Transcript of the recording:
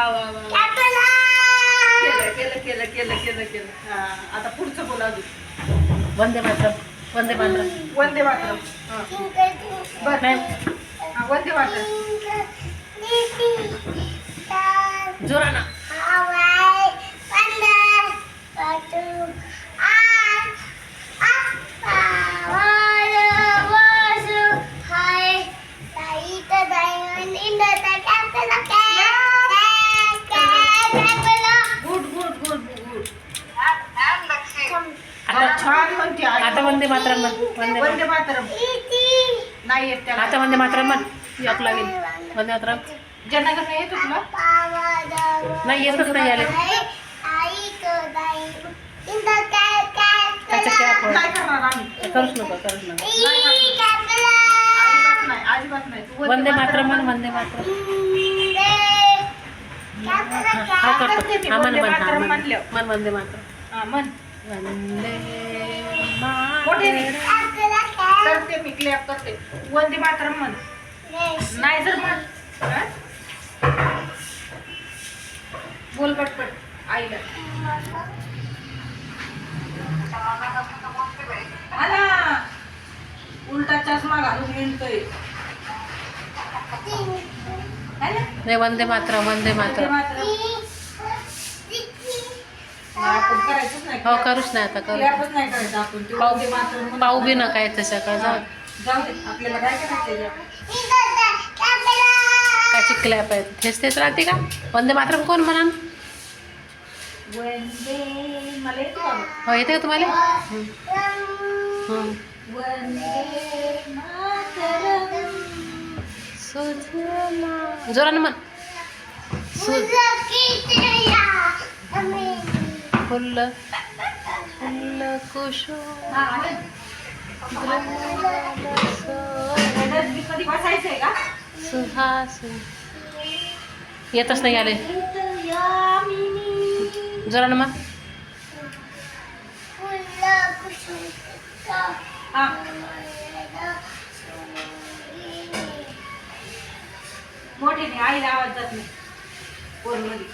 वा वा केलं केलं केलं केलं केलं हा आता पुढचं बोला अजून वंदे मातरम वंदे मातरम वंदे मातरम बरं हा वंदे मातरम जोरानं गुड गुड गुड गुड आता छान म्हणते आई. आता वंदे मातरम म्हण वंदे वंदे मातरम मातरम नाही येत त्याला आता वंदे मातरम म्हण याक लागेल वंदे मातरम जनगण नाही येतो तुला नाही येतच नाही आले त्याचं काय आपण काय करणार आम्ही करूच नको करूच नको अजिबात नाही अजिबात नाही तू वंदे मातरम म्हण वंदे मातरम हा करते करतो मी, हा मन वंदे मन हा मातरम मन म्हणल्यावर. मन वंदे मातरम हा म्हण वंदे मोठे मातरम करते मी क्लॅप करते वंदे मातरम म्हण नाही जर म्हण हा? बोल पटपट आईला हा ना उलटा चष्मा घालून हिंडतोय है ना? नाही वंदे मातरम वंदे वंदे मातरम मातरम आपण करायचंच नाही हो करूच नाही आता करू क्लॅपच नाही करायचं आपण ते पाऊ वंदे मातरम म्हणून. पाऊ बी नका येतं सकाळ हा, जाऊ जाऊ दे आपल्याला काय करायचं काय चिकलॅप आहेत तेच तेच राहते का वंदे मातरम कोण म्हणा वंदे मला येतो का गं? हो येते का तुम्हाला वंदे मातरम जोरानं म्हण फुल्ल फुल्ल कुसुम हा आलं. रडत बी कधी बसायचंय का सुहासिनी येतच नाही आले जोरानं म्हण हा मोठे नाही आईला आवाज जात नाही फोनमध्ये